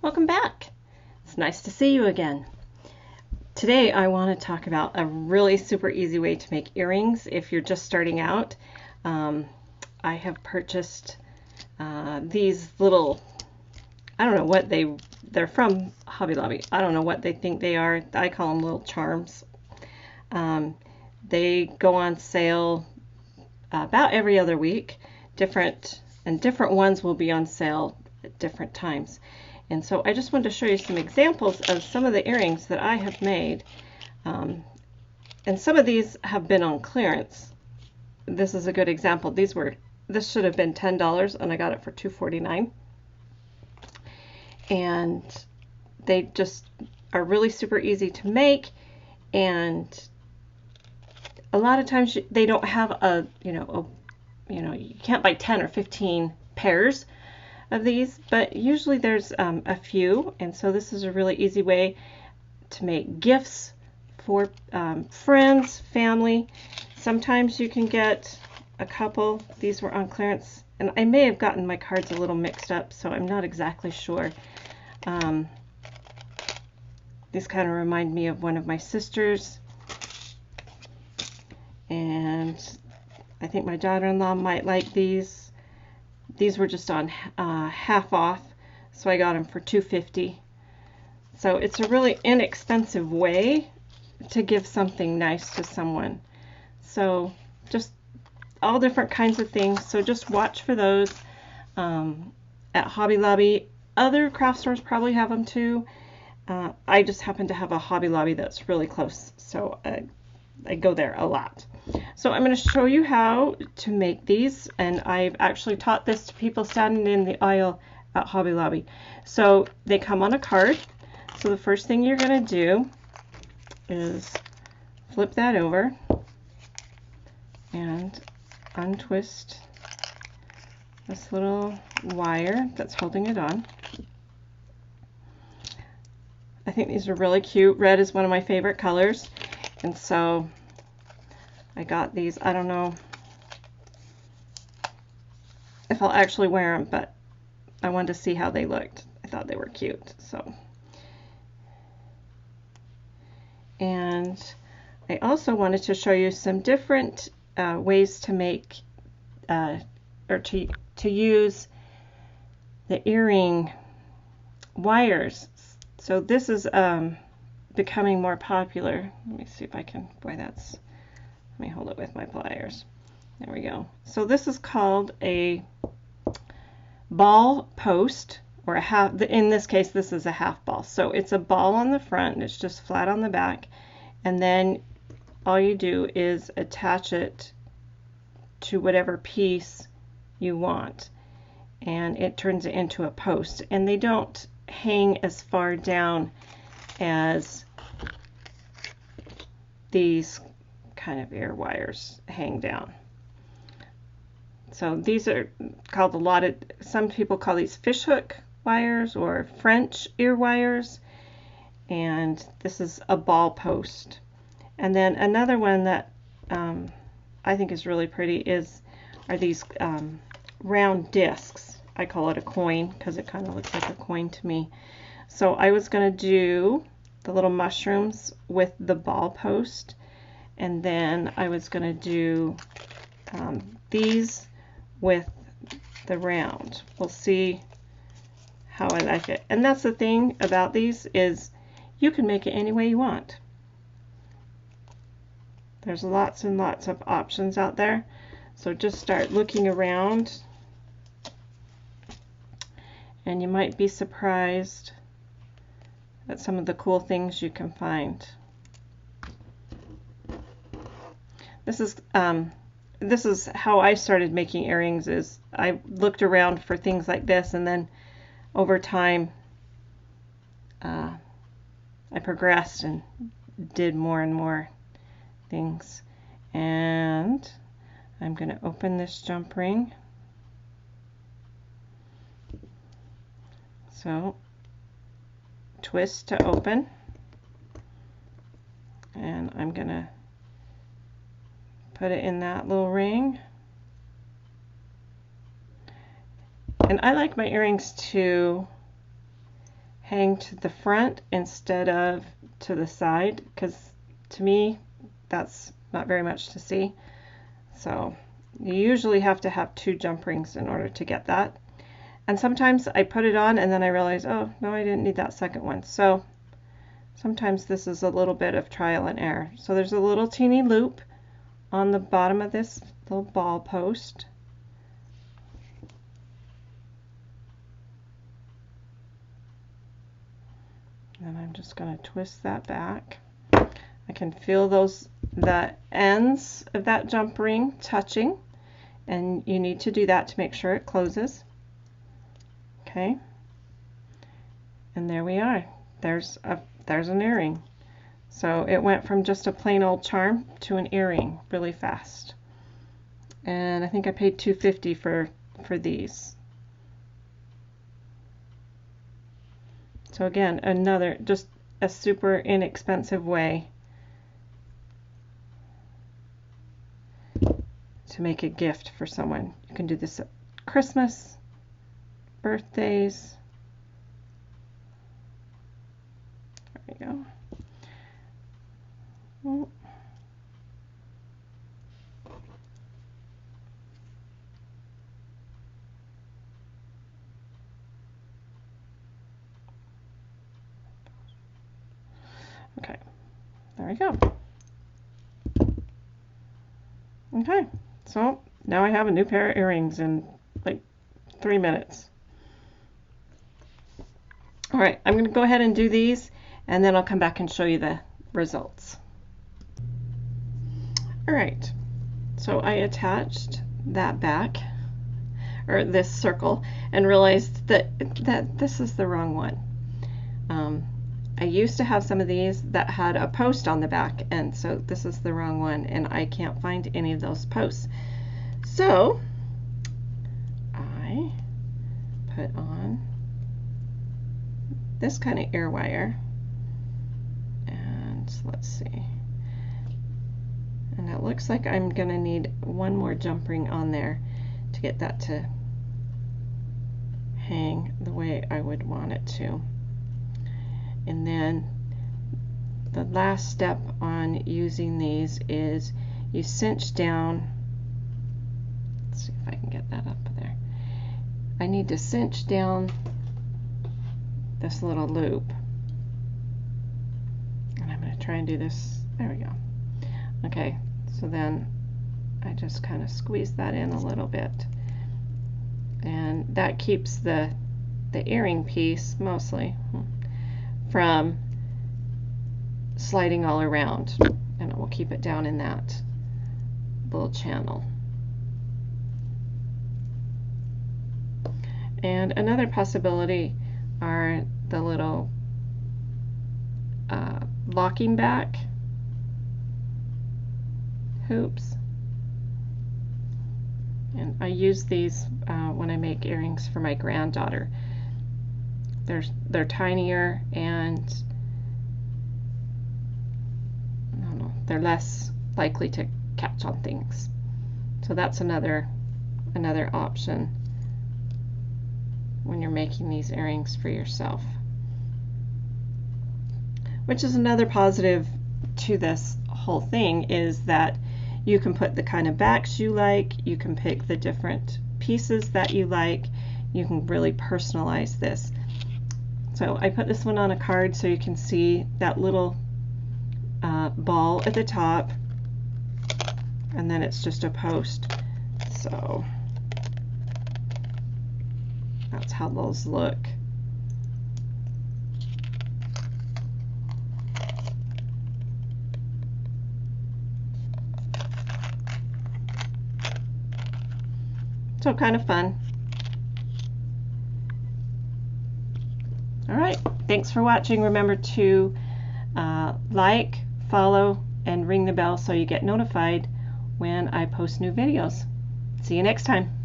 Welcome back. It's nice to see you again. Today I want to talk about a really super easy way to make earrings if you're just starting out. I have purchased these little, I don't know what they're from Hobby Lobby. I don't know what they think they are. I call them little charms. They go on sale about every other week. Different ones will be on sale at different times. And so I just wanted to show you some examples of some of the earrings that I have made. And some of these have been on clearance. This is a good example. This should have been $10 and I got it for $2.49. And they just are really super easy to make, and a lot of times they don't have you can't buy 10 or 15 pairs of these, but usually there's a few, and so this is a really easy way to make gifts for friends, family. Sometimes you can get a couple. These were on clearance, and I may have gotten my cards a little mixed up, so I'm not exactly sure. These kind of remind me of one of my sisters, and I think my daughter-in-law might like these. These were just on half off, so I got them for $2.50. So it's a really inexpensive way to give something nice to someone. So just all different kinds of things. So just watch for those at Hobby Lobby. Other craft stores probably have them too. I just happen to have a Hobby Lobby that's really close, so I go there a lot. So I'm going to show you how to make these, and I've actually taught this to people standing in the aisle at Hobby Lobby. So they come on a card. So the first thing you're going to do is flip that over and untwist this little wire that's holding it on. I think these are really cute. Red is one of my favorite colors, and so I got these. I don't know if I'll actually wear them, but I wanted to see how they looked. I thought they were cute. So, and I also wanted to show you some different ways to make or to use the earring wires. So this is becoming more popular. Let me see if I can, boy, let me hold it with my pliers. There we go. So this is called a ball post, or a half, in this case this is a half ball. So it's a ball on the front, it's just flat on the back, and then all you do is attach it to whatever piece you want, and it turns it into a post. And they don't hang as far down as these kind of ear wires hang down. So these are called some people call these fishhook wires or French ear wires, and this is a ball post. And then another one that I think is really pretty are these round discs. I call it a coin because it kind of looks like a coin to me. So I was going to do the little mushrooms with the ball post, and then I was going to do these with the round. We'll see how I like it. And that's the thing about these, is you can make it any way you want. There's lots and lots of options out there. So just start looking around, and you might be surprised at some of the cool things you can find. This is how I started making earrings. Is I looked around for things like this, and then over time I progressed and did more and more things. And I'm going to open this jump ring. So twist to open, and I'm going to put it in that little ring. And I like my earrings to hang to the front instead of to the side, because to me that's not very much to see. So you usually have to have 2 jump rings in order to get that. And sometimes I put it on and then I realize, oh no, I didn't need that second one. So sometimes this is a little bit of trial and error. So there's a little teeny loop on the bottom of this little ball post. And I'm just going to twist that back. I can feel the ends of that jump ring touching, and you need to do that to make sure it closes. Okay, and there we are. There's an earring. So it went from just a plain old charm to an earring really fast. And I think I paid $2.50 for these. So again, another just a super inexpensive way to make a gift for someone. You can do this at Christmas, birthdays. There we go. Oh. Okay, there we go. Okay, so now I have a new pair of earrings in like 3 minutes. All right, I'm going to go ahead and do these, and then I'll come back and show you the results. All right, so I attached that back, or this circle, and realized that this is the wrong one. I used to have some of these that had a post on the back, and so this is the wrong one, and I can't find any of those posts. So I put on this kind of ear wire, and let's see, and it looks like I'm gonna need one more jump ring on there to get that to hang the way I would want it to. And then the last step on using these is you cinch down. Let's see if I can get that up there. I need to cinch down this little loop, and I'm going to try and do this. There we go. Okay, so then I just kind of squeeze that in a little bit, and that keeps the earring piece mostly from sliding all around, and it will keep it down in that little channel. And another possibility are the little locking back hoops, and I use these when I make earrings for my granddaughter. They're tinier, and I don't know, they're less likely to catch on things. So that's another option when you're making these earrings for yourself. Which is another positive to this whole thing, is that you can put the kind of backs you like, you can pick the different pieces that you like, you can really personalize this. So I put this one on a card so you can see that little ball at the top, and then it's just a post. So that's how those look. So kind of fun. All right, thanks for watching. Remember to like, follow, and ring the bell so you get notified when I post new videos. See you next time.